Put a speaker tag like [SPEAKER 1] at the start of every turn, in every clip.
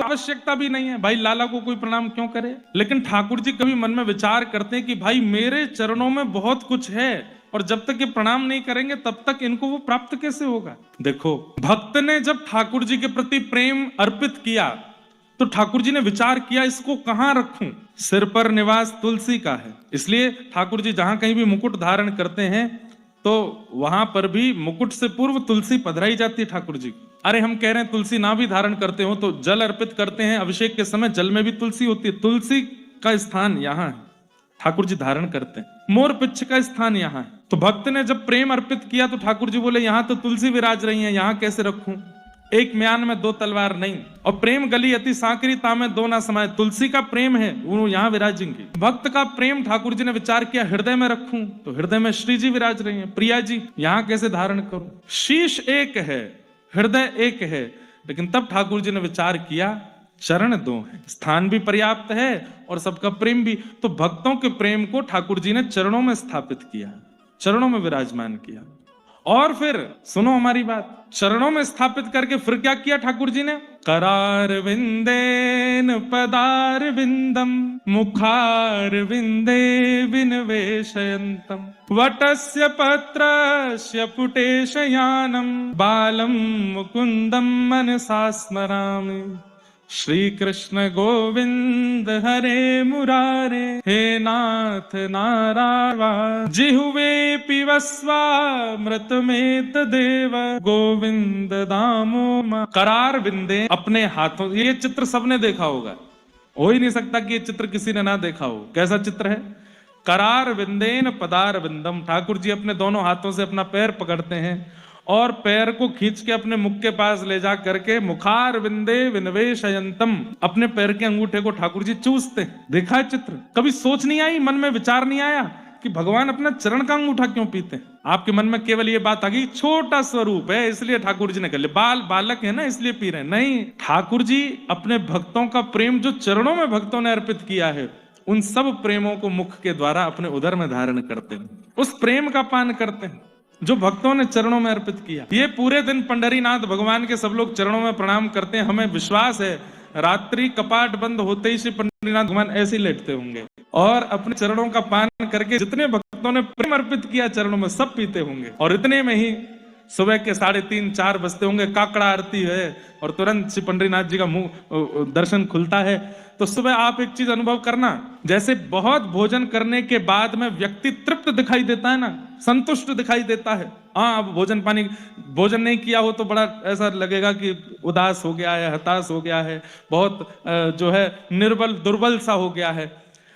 [SPEAKER 1] आवश्यकता भी नहीं है, भाई लाला को कोई प्रणाम क्यों करे। लेकिन ठाकुर जी कभी मन में विचार करते हैं कि भाई मेरे चरणों में बहुत कुछ है और जब तक ये प्रणाम नहीं करेंगे तब तक इनको वो प्राप्त कैसे होगा। देखो, भक्त ने जब ठाकुर जी के प्रति प्रेम अर्पित किया तो ठाकुर जी ने विचार किया इसको कहां रखूं। सिर पर निवास तुलसी का है, इसलिए ठाकुर जी जहां कहीं भी मुकुट धारण करते हैं तो वहां पर भी मुकुट से पूर्व तुलसी पधराई जाती है ठाकुर जी। अरे हम कह रहे हैं तुलसी ना भी धारण करते हो तो जल अर्पित करते हैं, अभिषेक के समय जल में भी तुलसी होती है। तुलसी का स्थान यहाँ है, ठाकुर जी धारण करते हैं। मोर पिच्छ का स्थान यहाँ है। तो भक्त ने जब प्रेम अर्पित किया तो ठाकुर जी बोले यहाँ तो तुलसी विराज रही है, यहाँ कैसे रखूं। एक म्यान में दो तलवार नहीं, और प्रेम गली अति सांकरी तामे दो ना समाये। तुलसी का प्रेम है वो यहाँ विराजेंगे। भक्त का प्रेम ठाकुर जी ने विचार किया हृदय में रखूं तो हृदय में श्री जी विराज रही है, प्रिया जी यहाँ कैसे धारण करूं। शीश एक है, हृदय एक है, लेकिन तब ठाकुर जी ने विचार किया चरण दो है, स्थान भी पर्याप्त है और सबका प्रेम भी। तो भक्तों के प्रेम को ठाकुर जी ने चरणों में स्थापित किया, चरणों में विराजमान किया। और फिर सुनो हमारी बात, चरणों में स्थापित करके फिर क्या किया ठाकुर जी ने। करार विंदेन पदार विंदम मुखार विंदे विनवेशयन्तम वटस्य पत्रस्य पुटेशयानम बालम मुकुंदम मनसा स्मरामि। श्री कृष्ण गोविंद हरे मुरारे हे नाथ नारायण जिहुवे पिबस्वामृत में तदेव गोविंद दामो। करार विंदे अपने हाथों, ये चित्र सबने देखा होगा, हो ही नहीं सकता कि ये चित्र किसी ने ना देखा हो। कैसा चित्र है। करार विंदेन पदार विंदम, ठाकुर जी अपने दोनों हाथों से अपना पैर पकड़ते हैं और पैर को खींच के अपने मुख के पास ले जा करके मुखार विंदे विनवेशयन्तम, अपने पैर के अंगूठे को ठाकुर जी चूसते। देखा है चित्र। कभी सोच नहीं आई, मन में विचार नहीं आया कि भगवान अपना चरण का अंगूठा क्यों पीते हैं। आपके मन में केवल ये बात आ गई छोटा स्वरूप है इसलिए ठाकुर जी ने कर लिया, बालक है ना इसलिए पी रहे हैं। नहीं, ठाकुर जी अपने भक्तों का प्रेम जो चरणों में भक्तों ने अर्पित किया है उन सब प्रेमों को मुख के द्वारा अपने उदर में धारण करते हैं, उस प्रेम का पान करते हैं जो भक्तों ने चरणों में अर्पित किया। ये पूरे दिन पंढरीनाथ भगवान के सब लोग चरणों में प्रणाम करते हैं। हमें विश्वास है रात्रि कपाट बंद होते ही श्री पंढरीनाथ भगवान ऐसे ही लेटते होंगे और अपने चरणों का पान करके जितने भक्तों ने प्रेम अर्पित किया चरणों में सब पीते होंगे। और इतने में ही सुबह के 3:30-4 बजते होंगे, काकड़ा आरती है और तुरंत श्री पंढरीनाथ जी का मुंह दर्शन खुलता है। तो सुबह आप एक चीज अनुभव करना, जैसे बहुत भोजन करने के बाद में व्यक्ति तृप्त दिखाई देता है ना, संतुष्ट दिखाई देता है। हाँ, अब भोजन नहीं किया हो तो बड़ा ऐसा लगेगा कि उदास हो गया है, हताश हो गया है, बहुत जो है निर्बल दुर्बल सा हो गया है।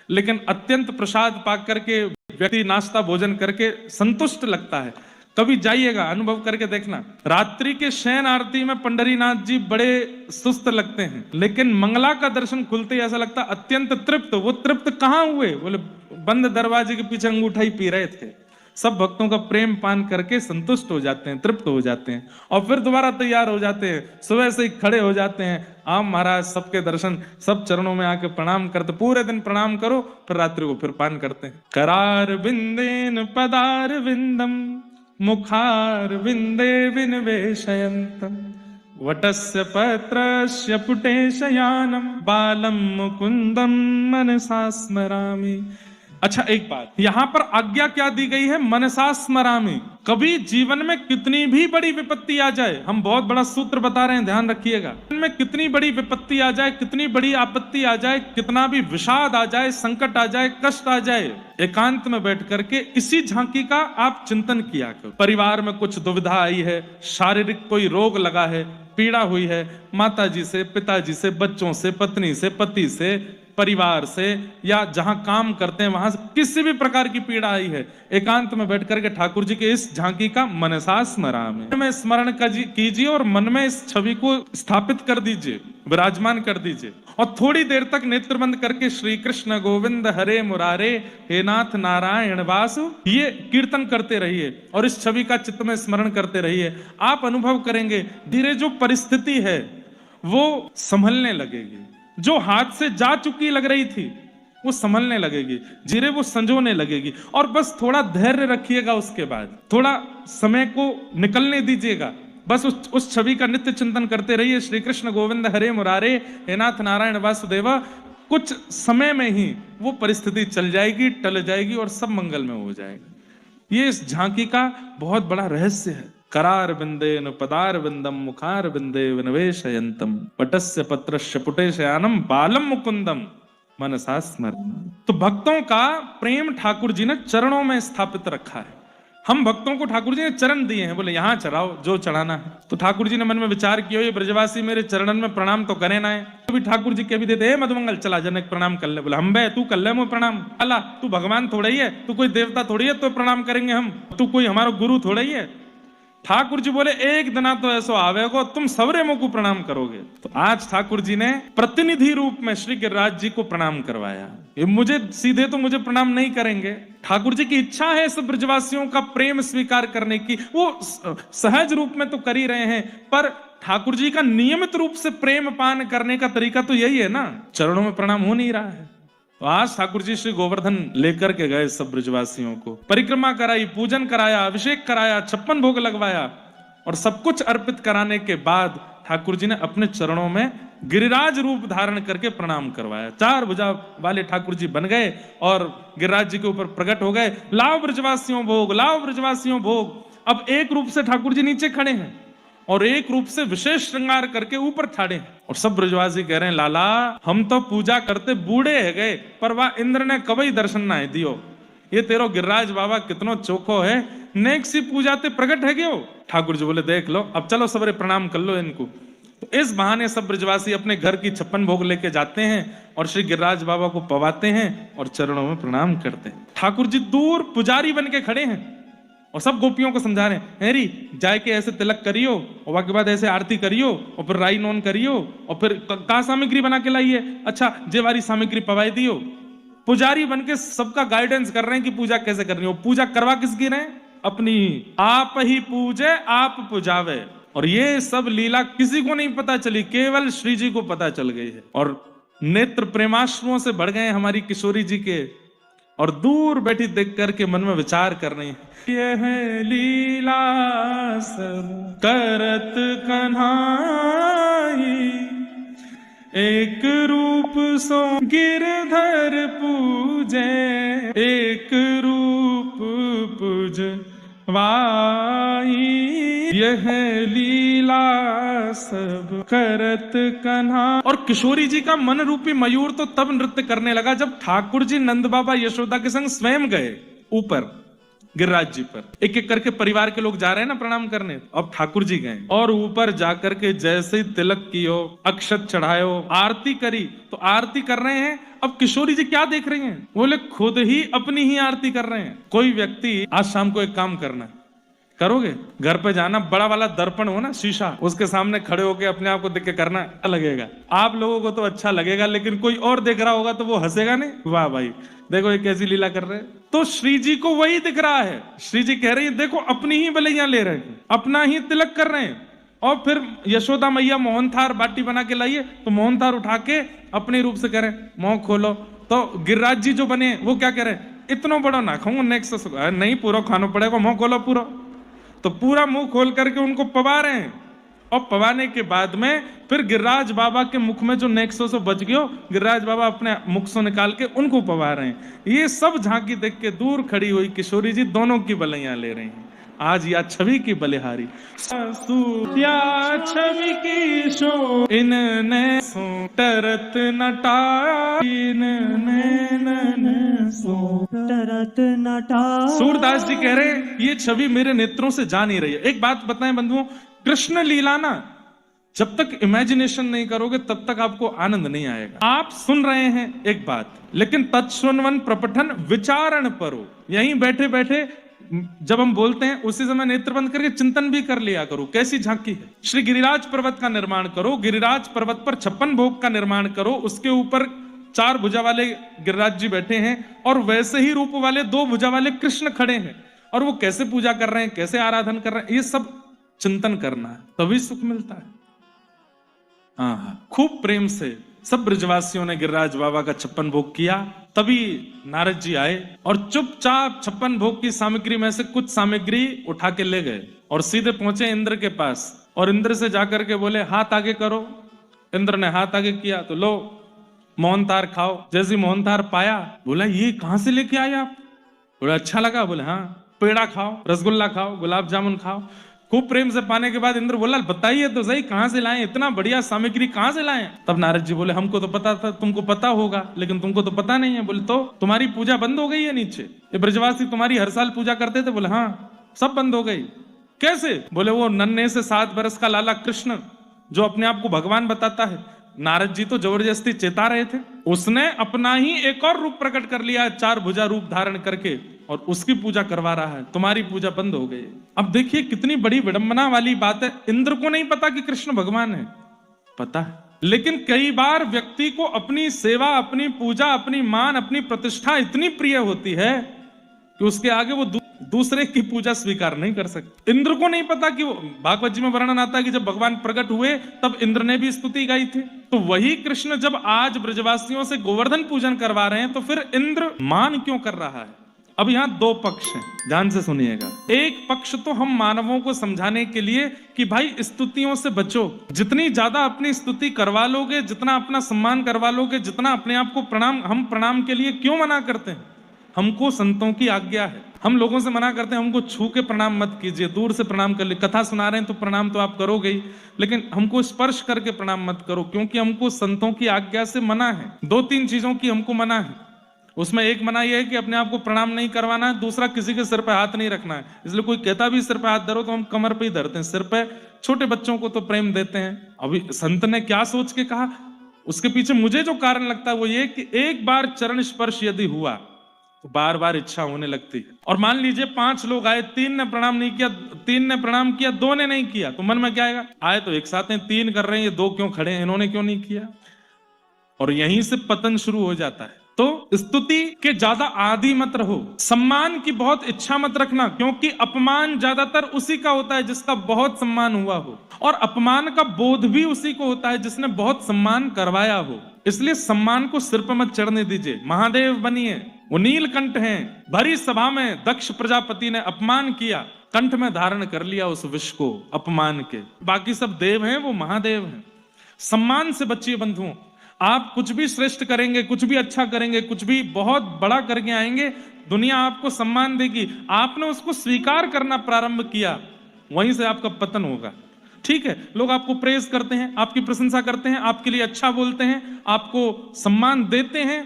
[SPEAKER 1] लेकिन अत्यंत प्रसाद पाक करके व्यक्ति नाश्ता भोजन करके संतुष्ट लगता है। कभी जाइएगा, अनुभव करके देखना। रात्रि के शयन आरती में पंढरीनाथ जी बड़े सुस्त लगते हैं, लेकिन मंगला का दर्शन खुलते ही ऐसा लगता अत्यंत तृप्त। वो तृप्त कहाँ हुए, बोले बंद दरवाजे के पीछे अंगूठा ही पी रहे थे। सब भक्तों का प्रेम पान करके संतुष्ट हो जाते हैं, तृप्त हो जाते हैं और फिर दोबारा तैयार हो जाते हैं। सुबह से ही खड़े हो जाते हैं, आम महाराज सबके दर्शन, सब चरणों में आके प्रणाम करते। पूरे दिन प्रणाम करो, फिर रात्रि को फिर पान करते हैं। करार विंदेन पदार विंदम मुखार विंदे विनवेशयन्तम वटस्य पत्रस्य पुटेशयानम बालम मुकुंदम मनसा स्मरामि। अच्छा, एक बात यहां पर आज्ञा क्या दी गई है, मनसा स्मरामि। कभी जीवन में कितनी भी बड़ी विपत्ति आ जाए, हम बहुत बड़ा सूत्र बता रहे हैं, ध्यान रखिएगा। जीवन में कितनी बड़ी विपत्ति आ जाए, कितनी बड़ी आपत्ति आ जाए, कितना भी विषाद आ जाए, संकट आ जाए, कष्ट आ जाए, एकांत में बैठ करके इसी झांकी का आप चिंतन किया करो। परिवार में कुछ दुविधा आई है, शारीरिक कोई रोग लगा है, पीड़ा हुई है, माता जी से, पिताजी से, बच्चों से, पत्नी से, पति से, परिवार से, या जहां काम करते हैं वहां से किसी भी प्रकार की पीड़ा आई है, एकांत में बैठ करके ठाकुर जी के इस झांकी का मनसा स्मरामि में स्मरण कीजिए और मन में इस छवि को स्थापित कर दीजिए, विराजमान कर दीजिए। और थोड़ी देर तक नेत्र बंद करके श्री कृष्ण गोविंद हरे मुरारे हे नाथ नारायण वासु ये कीर्तन करते रहिए और इस छवि का चित्त में स्मरण करते रहिए। आप अनुभव करेंगे धीरे जो परिस्थिति है वो संभलने लगेगी, जो हाथ से जा चुकी लग रही थी वो संभलने लगेगी, धीरे वो संजोने लगेगी। और बस थोड़ा धैर्य रखिएगा, उसके बाद थोड़ा समय को निकलने दीजिएगा, बस उस छवि का नित्य चिंतन करते रहिए। श्री कृष्ण गोविंद हरे मुरारे, हे नाथ नारायण वासुदेवा। कुछ समय में ही वो परिस्थिति चल जाएगी, टल जाएगी और सब मंगल में हो जाएगा। ये इस झांकी का बहुत बड़ा रहस्य है। करार बिंदेन पदार बिंदम मुखार बिंदे विनवेशयंतम पटस्य पत्रस्य पुटेशयानम बालम मुकुंदम मनसा स्मरण। तो भक्तों का प्रेम ठाकुर जी ने चरणों में स्थापित रखा है। हम भक्तों को ठाकुर जी ने चरण दिए हैं, बोले यहां चढ़ाओ जो चढ़ाना है। तो ठाकुर जी ने मन में विचार किया, ये ब्रजवासी मेरे चरणन में प्रणाम तो करे ना है। तो भी ठाकुर जी के भी देते, मधुमंगल चला जनक प्रणाम कर ले। बोले हम बे तू कर ले मुझे प्रणाम। अल्लाह तू भगवान थोड़ा ही है, तू कोई देवता थोड़ी है तो प्रणाम करेंगे हम, तू कोई हमारा गुरु थोड़ा ही है। ठाकुर जी बोले एक दिना तो ऐसा आवेगो तुम सबरे मुंह को प्रणाम करोगे। तो आज ठाकुर जी ने प्रतिनिधि रूप में श्री गिरिराज जी को प्रणाम करवाया। ये मुझे सीधे तो मुझे प्रणाम नहीं करेंगे, ठाकुर जी की इच्छा है सब ब्रजवासियों का प्रेम स्वीकार करने की। वो सहज रूप में तो कर ही रहे हैं, पर ठाकुर जी का नियमित रूप से प्रेम पान करने का तरीका तो यही है ना, चरणों में प्रणाम हो नहीं रहा है। तो आज ठाकुर जी श्री गोवर्धन लेकर के गए सब ब्रजवासियों को, परिक्रमा कराई, पूजन कराया, अभिषेक कराया, 56 भोग लगवाया और सब कुछ अर्पित कराने के बाद ठाकुर जी ने अपने चरणों में गिरिराज रूप धारण करके प्रणाम करवाया। 4 भुजा वाले ठाकुर जी बन गए और गिरिराज जी के ऊपर प्रकट हो गए। लाओ ब्रजवासियों भोग, लाओ ब्रजवासियों भोग। अब एक रूप से ठाकुर जी नीचे खड़े हैं और एक रूप से विशेष श्रृंगार करके ऊपर ठाड़े हैं। और सब ब्रजवासी कह रहे हैं, लाला हम तो पूजा करते बूढ़े है गए, पर वाह इंद्र ने कभी दर्शन ना दियो। ये तेरो गिरिराज बाबा कितनो चोखो है, नेक सी पूजा ते प्रकट है गयो। ठाकुर जी बोले देख लो, अब चलो सबरे प्रणाम कर लो इनको। तो इस बहाने सब ब्रजवासी अपने घर की 56 भोग लेके जाते हैं और श्री गिरिराज बाबा को पवाते हैं और चरणों में प्रणाम करते हैं। ठाकुर जी दूर पुजारी बन के खड़े हैं और सब गोपियों को समझा रहे हैं, हेरी जाए के ऐसे तिलक करियो और वाके बाद ऐसे आरती करियो और फिर राई नोन करियो और फिर का सामग्री बना के लाइए, अच्छा जेवारी सामग्री पवाई दियो। पुजारी बन के सबका गाइडेंस कर रहे हैं कि पूजा कैसे करनी हो। पूजा करवा किसकी रहे? अपनी। आप ही पूजे आप पुजावे। और ये सब लीला किसी को नहीं पता चली, केवल श्री जी को पता चल गई है। और नेत्र प्रेमाश्रुओं से बढ़ गए हमारी किशोरी जी के, और दूर बैठी देख करके मन में विचार कर रही है, यह लीला सब करत कन्हाई, एक रूप सो गिरधर पूजे, एक रूप पूज वाई, यह लीला सब करत कन्हा। और किशोरी जी का मन रूपी मयूर तो तब नृत्य करने लगा जब ठाकुर जी नंद बाबा यशोदा के संग स्वयं गए ऊपर गिरिराज जी पर। एक एक करके परिवार के लोग जा रहे हैं ना प्रणाम करने, अब ठाकुर जी गए और ऊपर जाकर के जैसे ही तिलक कियो, अक्षत चढ़ायो, आरती करी। तो आरती कर रहे हैं, अब किशोरी जी क्या देख रही हैं? बोले खुद ही अपनी ही आरती कर रहे हैं। कोई व्यक्ति आज शाम को एक काम करना करोगे, घर पे जाना, बड़ा वाला दर्पण हो ना शीशा, उसके सामने खड़े होके अपने आप को देख के करना, अच्छा लगेगा। आप लोगों को तो अच्छा लगेगा, लेकिन कोई और देख रहा होगा तो वो हंसेगा नहीं, वाह भाई देखो ये कैसी लीला कर रहे हैं। तो श्री जी को वही दिख रहा है। श्री जी कह रही है देखो अपनी ही बलैया ले रहे हैं, अपना ही तिलक कर रहे हैं। और फिर यशोदा मैया मोहनथार बाटी बना के लाइए, तो मोहनथार उठा के अपने रूप से कह रहे हैं मुंह खोलो। तो गिरिराज जी जो बने वो क्या कह रहे हैं, इतना बड़ा ना खाऊंगा, नेक्स्ट नहीं पूरा खाना पड़ेगा, मुंह खोलो पूरा। तो पूरा मुंह खोल करके उनको पवा रहे हैं। और पवाने के बाद में फिर गिरिराज बाबा के मुख में जो नेक्सो से बच गयो, गिरिराज बाबा अपने मुख से निकाल के उनको पवा रहे हैं। ये सब झांकी देख के दूर खड़ी हुई किशोरी जी दोनों की बलैया ले रही हैं। आज या छवि की बलिहारी या छवि की शो इनने सो तरत नटा, इनने सो तरत नटा। सूरदास जी कह रहे हैं ये छवि मेरे नेत्रों से जा नहीं रही है। एक बात बताएं बंधुओं, कृष्ण लीला ना जब तक इमेजिनेशन नहीं करोगे तब तक आपको आनंद नहीं आएगा। आप सुन रहे हैं एक बात, लेकिन तत्सुनवन प्रपठन विचारण परो। यहीं बैठे बैठे जब हम बोलते हैं उसी समय नेत्र बंद करके चिंतन भी कर लिया करो, कैसी झांकी है। श्री गिरिराज पर्वत का निर्माण करो, गिरिराज पर्वत पर 56 भोग का निर्माण करो, उसके ऊपर 4 भुजा वाले गिरिराज जी बैठे हैं और वैसे ही रूप वाले 2 भुजा वाले कृष्ण खड़े हैं, और वो कैसे पूजा कर रहे हैं, कैसे आराधन कर रहे हैं, ये सब चिंतन करना है, तभी सुख मिलता है। हाँ, खूब प्रेम से सब ब्रजवासियों ने गिरिराज बाबा का 56 भोग किया तभी नारद जी आए और चुपचाप 56 भोग की सामग्री में से कुछ सामग्री उठा के ले गए और सीधे पहुंचे इंद्र के पास और इंद्र से जाकर के बोले हाथ आगे करो। इंद्र ने हाथ आगे किया तो लो मोहनथार खाओ। जैसे मोहनथार पाया बोला ये कहां से लेके आए आप? बोला अच्छा लगा? बोले हाँ। पेड़ा खाओ, रसगुल्ला खाओ, गुलाब जामुन खाओ। खूब प्रेम से पाने के बाद इंद्र बोला बताइए तो सही कहां से लाए, इतना बढ़िया सामग्री कहां से लाए? तब नारद जी बोले हमको तो पता था, तुमको पता होगा लेकिन तुमको तो पता नहीं है। बोले तो तुम्हारी पूजा बंद हो गई है नीचे, ये ब्रजवासी तुम्हारी हर साल पूजा करते थे। बोले हाँ सब बंद हो गई। कैसे? बोले वो नन्हे से 7 बरस का लाला कृष्ण जो अपने आप को भगवान बताता है, नारद जी तो जबरदस्ती चेता रहे थे, उसने अपना ही एक और रूप प्रकट कर लिया, 4 भुजा रूप धारण करके, और उसकी पूजा करवा रहा है। तुम्हारी पूजा बंद हो गई। अब देखिए कितनी बड़ी विडंबना वाली बात है। इंद्र को नहीं पता कि कृष्ण भगवान है, पता है, लेकिन कई बार व्यक्ति को अपनी सेवा, अपनी पूजा, अपनी मान, अपनी प्रतिष्ठा इतनी प्रिय होती है कि उसके आगे वो दूसरे की पूजा स्वीकार नहीं कर सकते। इंद्र को नहीं पता कि वो, भागवत जी में वर्णन आता है कि जब भगवान प्रकट हुए तब इंद्र ने भी स्तुति गाई थी। तो वही कृष्ण जब आज ब्रजवासियों से गोवर्धन पूजन करवा रहे हैं तो फिर इंद्र मान क्यों कर रहा है? अब यहाँ 2 पक्ष हैं, ध्यान से सुनिएगा। एक पक्ष तो हम मानवों को समझाने के लिए कि भाई स्तुतियों से बचो, जितनी ज्यादा अपनी स्तुति करवा लोगे, जितना अपना सम्मान करवा लोगे, जितना अपने आप को हम प्रणाम के लिए क्यों मना करते हैं? हमको संतों की आज्ञा है, हम लोगों से मना करते हैं हमको छू के प्रणाम मत कीजिए, दूर से प्रणाम कर ले। कथा सुना रहे हैं तो प्रणाम तो आप करोगे ही, लेकिन हमको स्पर्श करके प्रणाम मत करो, क्योंकि हमको संतों की आज्ञा से मना है। 2-3 चीजों की हमको मना है। उसमें एक मना यह है कि अपने आप को प्रणाम नहीं करवाना है, दूसरा किसी के सिर पे हाथ नहीं रखना है। इसलिए कोई कहता भी सिर पे हाथ धरो तो हम कमर पे ही धरते हैं, सिर पे। छोटे बच्चों को तो प्रेम देते हैं। अभी संत ने क्या सोच के कहा, उसके पीछे मुझे जो कारण लगता है वो ये कि एक बार चरण स्पर्श यदि हुआ तो बार बार इच्छा होने लगती है। और मान लीजिए 5 लोग आए, 3 ने प्रणाम नहीं किया, 3 ने प्रणाम किया, 2 ने नहीं किया, तो मन में क्या आएगा? आए तो एक साथ हैं, 3 कर रहे हैं, ये 2 क्यों खड़े हैं, इन्होंने क्यों नहीं किया? और यहीं से पतन शुरू हो जाता है। तो स्तुति के ज्यादा आदी मत रहो, सम्मान की बहुत इच्छा मत रखना, क्योंकि अपमान ज्यादातर उसी का होता है जिसका बहुत सम्मान हुआ हो, और अपमान का बोध भी उसी को होता है जिसने बहुत सम्मान करवाया हो। इसलिए सम्मान को सिर पर मत चढ़ने दीजिए। महादेव बनिए, वो नीलकंठ हैं, भरी सभा में दक्ष प्रजापति ने अपमान किया, कंठ में धारण कर लिया उस विष को अपमान के। बाकी सब देव हैं, वो महादेव हैं। सम्मान से बचिए बंधुओं। आप कुछ भी श्रेष्ठ करेंगे, कुछ भी अच्छा करेंगे, कुछ भी बहुत बड़ा करके आएंगे, दुनिया आपको सम्मान देगी। आपने उसको स्वीकार करना प्रारंभ किया, वहीं से आपका पतन होगा। ठीक है, लोग आपको प्रेज करते हैं, आपकी प्रशंसा करते हैं, आपके लिए अच्छा बोलते हैं, आपको सम्मान देते हैं,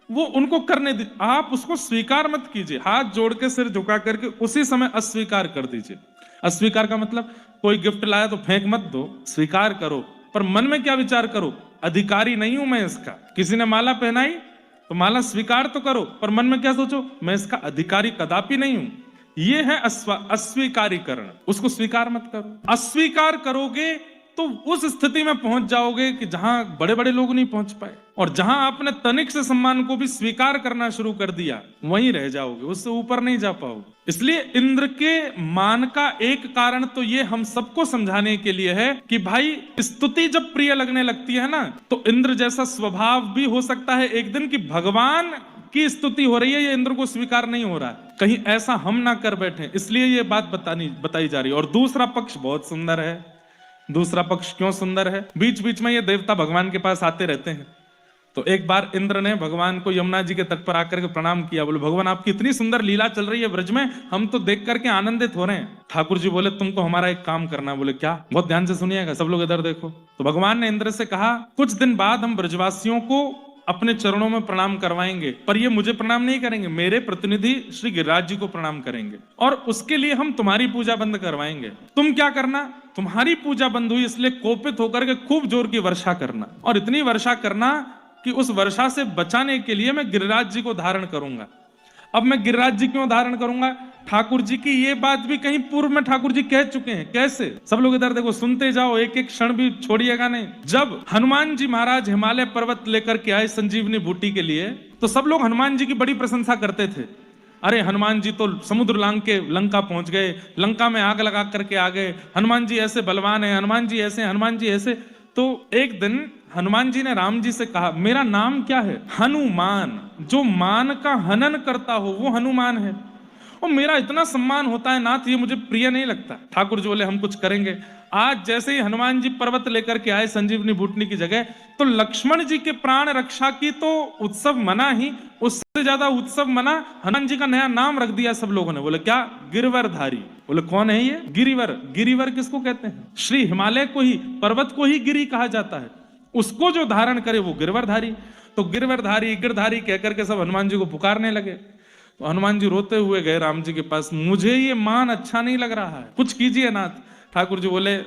[SPEAKER 1] वो उनको करने दीजिए, आप उसको स्वीकार मत कीजिए। हाथ जोड़ के सिर झुका करके उसी समय अस्वीकार कर दीजिए। अस्वीकार का मतलब कोई गिफ्ट लाया तो फेंक मत दो, स्वीकार करो, पर मन में क्या विचार करो, अधिकारी नहीं हूं मैं इसका। किसी ने माला पहनाई तो माला स्वीकार तो करो, पर मन में क्या सोचो, मैं इसका अधिकारी कदापि नहीं हूं। ये है अस्वीकारीकरण, उसको स्वीकार मत करो। अस्वीकार करोगे तो उस स्थिति में पहुंच जाओगे कि जहां बड़े बड़े लोग नहीं पहुंच पाए, और जहां आपने तनिक से सम्मान को भी स्वीकार करना शुरू कर दिया वहीं रह जाओगे, उससे ऊपर नहीं जा पाओगे। इसलिए इंद्र के मान का एक कारण तो ये हम सबको समझाने के लिए है कि भाई स्तुति जब प्रिय लगने लगती है ना, तो इंद्र जैसा स्वभाव भी हो सकता है एक दिन कि भगवान की स्तुति हो रही है, ये इंद्र को स्वीकार नहीं हो रहा है, कहीं ऐसा हम ना कर बैठे, इसलिए ये बात बताई जा रही है। और दूसरा पक्ष बहुत सुंदर है। दूसरा पक्ष क्यों सुंदर है? बीच बीच में ये देवता भगवान के पास आते रहते हैं। तो एक बार इंद्र ने भगवान को यमुना जी के तट पर आकर के प्रणाम किया। बोले भगवान आपकी इतनी सुंदर लीला चल रही है ब्रज में, हम तो देख करके आनंदित हो रहे हैं। ठाकुर जी बोले तुमको हमारा एक काम करना। बोले क्या? बहुत ध्यान से सुनिएगा, सब लोग इधर देखो। तो भगवान ने इंद्र से कहा कुछ दिन बाद हम ब्रजवासियों को अपने चरणों में प्रणाम करवाएंगे, पर ये मुझे प्रणाम नहीं करेंगे, मेरे प्रतिनिधि श्री गिरिराज जी को प्रणाम करेंगे, और उसके लिए हम तुम्हारी पूजा बंद करवाएंगे। तुम क्या करना, तुम्हारी पूजा बंद हुई इसलिए कोपित होकर के खूब जोर की वर्षा करना, और इतनी वर्षा करना कि उस वर्षा से बचाने के लिए मैं गिरिराज जी को धारण करूंगा। अब मैं गिरिराज जी क्यों धारण करूंगा? ठाकुर जी की ये बात भी कहीं पूर्व में ठाकुर जी कह चुके हैं। कैसे? सब लोग इधर देखो, सुनते जाओ, एक एक क्षण भी छोड़िएगा नहीं। जब हनुमान जी महाराज हिमालय पर्वत लेकर के आए संजीवनी बूटी के लिए, तो सब लोग हनुमान जी की बड़ी प्रशंसा करते थे। अरे हनुमान जी तो समुद्र लांग के लंका पहुंच गए, लंका में आग लगा करके आ गए, हनुमान जी ऐसे बलवान है, हनुमान जी ऐसे, हनुमान जी ऐसे। तो एक दिन हनुमान जी ने राम जी से कहा, मेरा नाम क्या है? हनुमान। जो मान का हनन करता हो वो हनुमान है। और मेरा इतना सम्मान होता है नाथ, ये मुझे प्रिय नहीं लगता। ठाकुर जी बोले हम कुछ करेंगे। आज जैसे ही हनुमान जी पर्वत लेकर के आए संजीवनी बूटनी की जगह, तो लक्ष्मण जी के प्राण रक्षा की तो उत्सव मना ही, उससे ज्यादा उत्सव मना हनुमान जी का नया नाम रख दिया सब लोगों ने। बोले क्या? गिरवरधारी। बोले कौन है ये? गिरिवर। गिरिवर किसको कहते हैं? श्री हिमालय को ही, पर्वत को ही गिरी कहा जाता है। उसको जो धारण करे वो गिरवरधारी। तो गिरवरधारी गिरधारी कहकर के सब हनुमान जी को पुकारने लगे। तो हनुमान जी रोते हुए गए राम जी के पास, मुझे ये मान अच्छा नहीं लग रहा है, कुछ कीजिए नाथ। ठाकुर जी बोले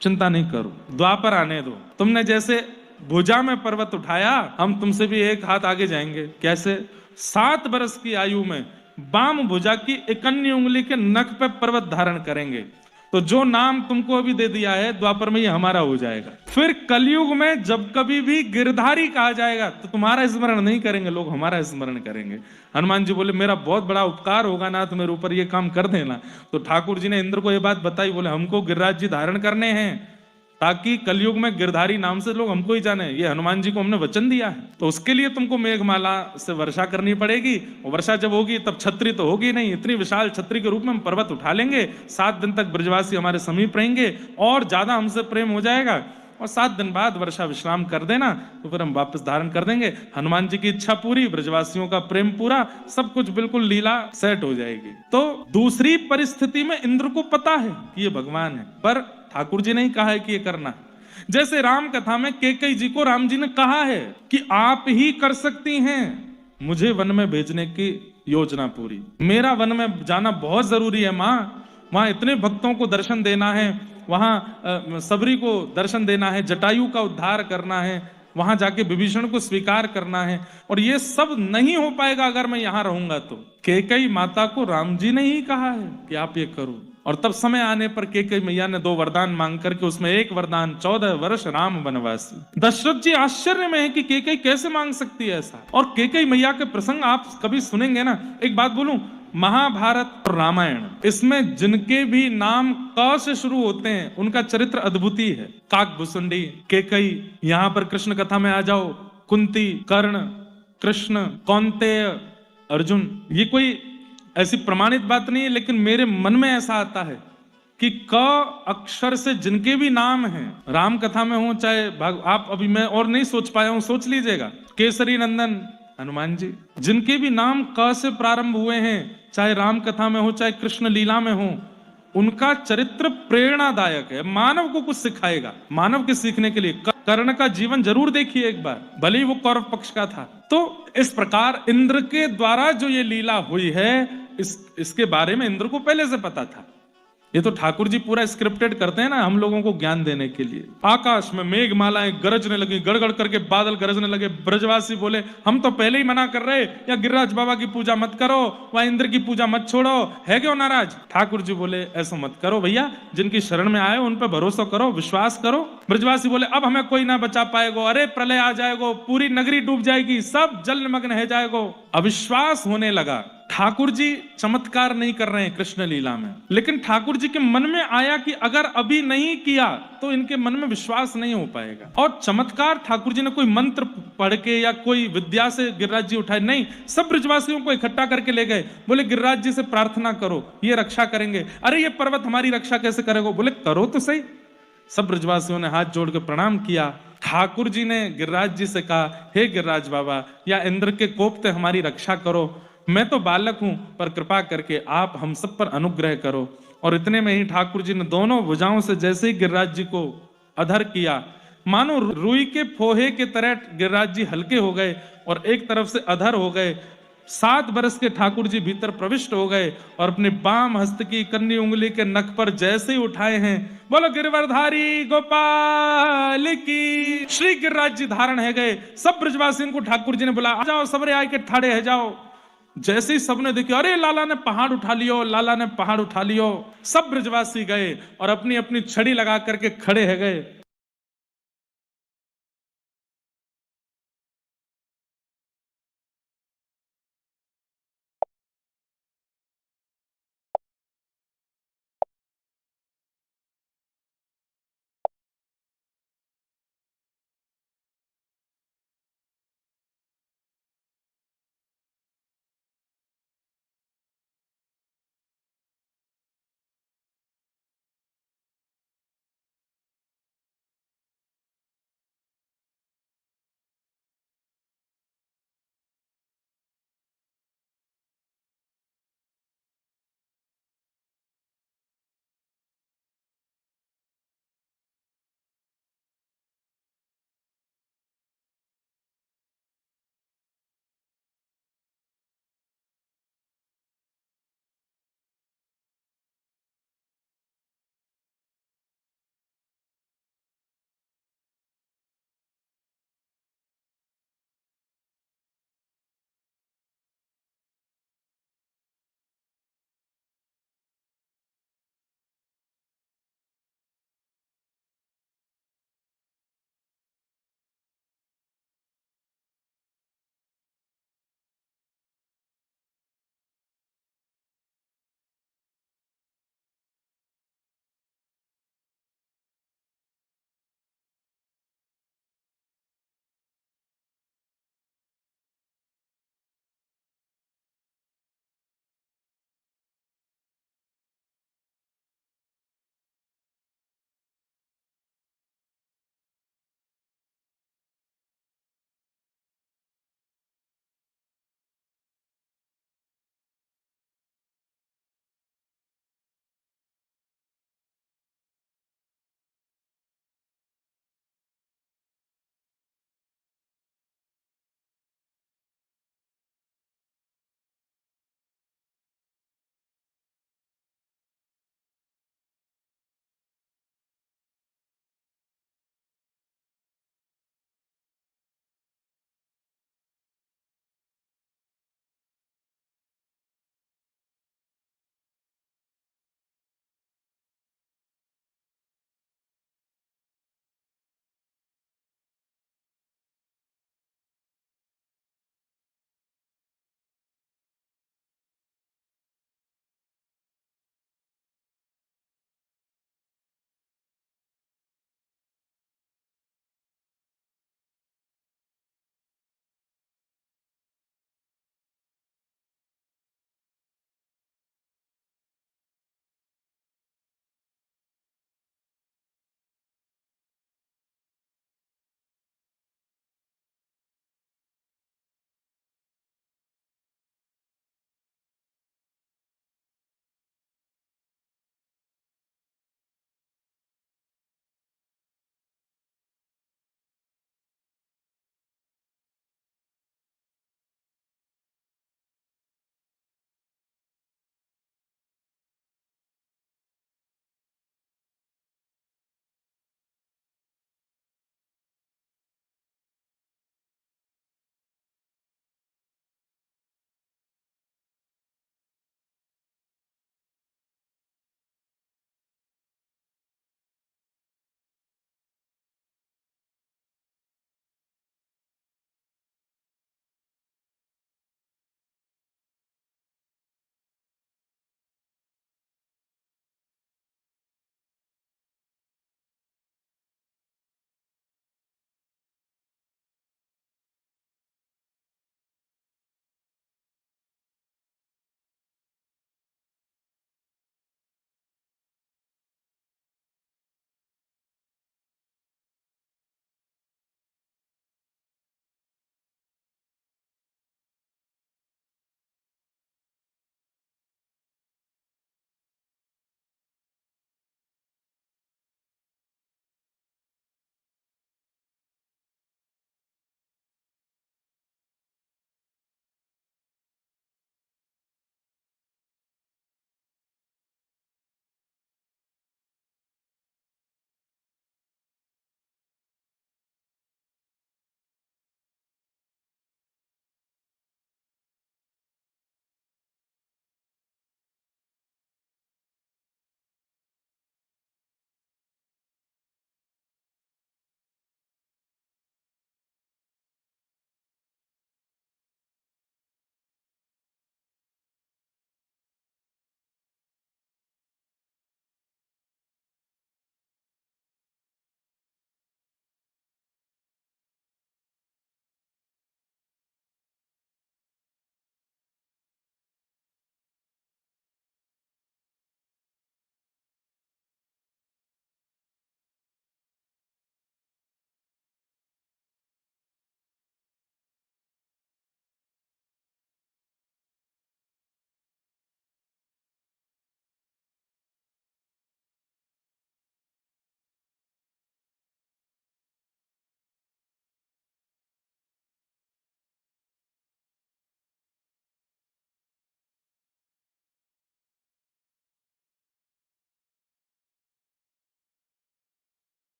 [SPEAKER 1] चिंता नहीं करो, द्वापर आने दो। तुमने जैसे भुजा में पर्वत उठाया, हम तुमसे भी एक हाथ आगे जाएंगे। कैसे? 7 वर्ष की आयु में बाम भुजा की 51 उंगली के नख पे पर्वत धारण करेंगे। तो जो नाम तुमको अभी दे दिया है द्वापर में, ये हमारा हो जाएगा। फिर कलयुग में जब कभी भी गिरधारी कहा जाएगा तो तुम्हारा स्मरण नहीं करेंगे लोग, हमारा स्मरण करेंगे। हनुमान जी बोले मेरा बहुत बड़ा उपकार होगा नाथ, मेरे ऊपर ये काम कर देना। तो ठाकुर जी ने इंद्र को ये बात बताई। बोले हमको गिरिराज जी धारण करने हैं ताकि कलयुग में गिरधारी नाम से लोग हमको ही जाने। ये हनुमान जी को हमने वचन दिया है, तो उसके लिए तुमको मेघमाला से वर्षा करनी पड़ेगी। और वर्षा जब होगी तब छतरी तो होगी नहीं, इतनी विशाल छतरी के रूप में हम पर्वत उठा लेंगे। 7 दिन तक ब्रजवासी हमारे समीप रहेंगे और ज्यादा हमसे प्रेम हो जाएगा। और 7 दिन बाद वर्षा विश्राम कर देना, तो फिर हम वापस धारण कर देंगे। हनुमान जी की इच्छा पूरी, ब्रजवासियों का प्रेम पूरा, सब कुछ बिल्कुल लीला सेट हो जाएगी। तो दूसरी परिस्थिति में इंद्र को पता है कि ये भगवान है, पर ठाकुर जी ने ही कहा है कि ये करना। जैसे राम कथा में कैकेयी जी को राम जी ने कहा है कि आप ही कर सकती हैं मुझे वन में भेजने की योजना पूरी, मेरा वन में जाना बहुत जरूरी है माँ, वहां इतने भक्तों को दर्शन देना है, वहां सबरी को दर्शन देना है, जटायु का उद्धार करना है, वहां जाके विभीषण को स्वीकार करना है, और ये सब नहीं हो पाएगा अगर मैं यहां रहूंगा। तो कैकेयी माता को राम जी ने ही कहा है कि आप ये करो। और तब समय आने पर कैकेयी मैया ने 2 वरदान मांग करके उसमें एक वरदान 14 वर्ष राम वनवासी। दशरथ जी आश्चर्य में है कि कैकेयी कैसे मांग सकती है ऐसा। और कैकेयी मैया के प्रसंग आप कभी सुनेंगे ना। एक बात बोलूं, महाभारत और रामायण, इसमें जिनके भी नाम क से शुरू होते हैं उनका चरित्र अद्भुत ही है। काकभुसुंडी, कैकेयी, यहां पर कृष्ण कथा में आ जाओ, कुंती, कर्ण, कृष्ण, कौन्तेय, अर्जुन। ये कोई ऐसी प्रमाणित बात नहीं है, लेकिन मेरे मन में ऐसा आता है कि क अक्षर से जिनके भी नाम हैं, राम कथा में हो चाहे आप अभी मैं और नहीं सोच पाया हूं, सोच लीजिएगा, केसरी नंदन हनुमान जी, जिनके भी नाम क से प्रारंभ हुए हैं, चाहे राम कथा में हो चाहे कृष्ण लीला में हो, उनका चरित्र प्रेरणादायक है, मानव को कुछ सिखाएगा। मानव के सीखने के लिए कर्ण का जीवन जरूर देखिए एक बार, भले ही वो कौरव पक्ष का था। तो इस प्रकार इंद्र के द्वारा जो ये लीला हुई है, इसके बारे में इंद्र को पहले से पता था। ये तो ठाकुर जी पूरा स्क्रिप्टेड करते हैं ना हम लोगों को ज्ञान देने के लिए। आकाश में मेघमालाएं गरजने लगी, गड़गड़ करके बादल गरजने लगे। ब्रजवासी बोले हम तो पहले ही मना कर रहे, या गिरिराज बाबा की पूजा मत करो, वह इंद्र की पूजा मत छोड़ो, है क्यों नाराज? ठाकुर जी बोले ऐसा मत करो भैया, जिनकी शरण में आए उन पर भरोसा करो, विश्वास करो। ब्रजवासी बोले अब हमें कोई ना बचा पाएगा, अरे प्रलय आ जाएगा, पूरी नगरी डूब जाएगी, सब जल मग्न है जाएगा। अविश्वास होने लगा। ठाकुर जी चमत्कार नहीं कर रहे हैं कृष्ण लीला में, लेकिन ठाकुर जी के मन में आया कि अगर अभी नहीं किया तो इनके मन में विश्वास नहीं हो पाएगा। और चमत्कार ठाकुर जी ने कोई मंत्र पढ़ के या कोई विद्या से गिरिराज जी उठाए नहीं, सब ब्रजवासियों को इकट्ठा करके ले गए। बोले गिरिराज जी से प्रार्थना करो, ये रक्षा करेंगे। अरे ये पर्वत हमारी रक्षा कैसे करेगा? बोले करो तो सही। सब ब्रजवासियों ने हाथ जोड़ के प्रणाम किया। ठाकुर जी ने गिरिराज जी से कहा, हे गिरिराज बाबा, या इंद्र के कोप से हमारी रक्षा करो, मैं तो बालक हूं, पर कृपा करके आप हम सब पर अनुग्रह करो। और इतने में ही ठाकुर जी ने दोनों भुजाओं से जैसे ही गिरिराज जी को अधर किया, मानो रुई के फोहे के तरह गिरिराज जी हल्के हो गए और एक तरफ से अधर हो गए। 7 वर्ष के ठाकुर जी भीतर प्रविष्ट हो गए और अपने बाम हस्त की कन्नी उंगली के नख पर जैसे ही उठाए हैं, बोलो गिरवरधारी गोपाल की, श्री गिरिराज जी धारण है गए। सब ब्रजवासियों को ठाकुर जी ने बोला आ जाओ, सबरे आए के ठाड़े है जाओ। जैसे ही सबने देखा, अरे लाला ने पहाड़ उठा लियो, लाला ने पहाड़ उठा लियो, सब ब्रजवासी गए और अपनी अपनी छड़ी लगा करके खड़े है गए।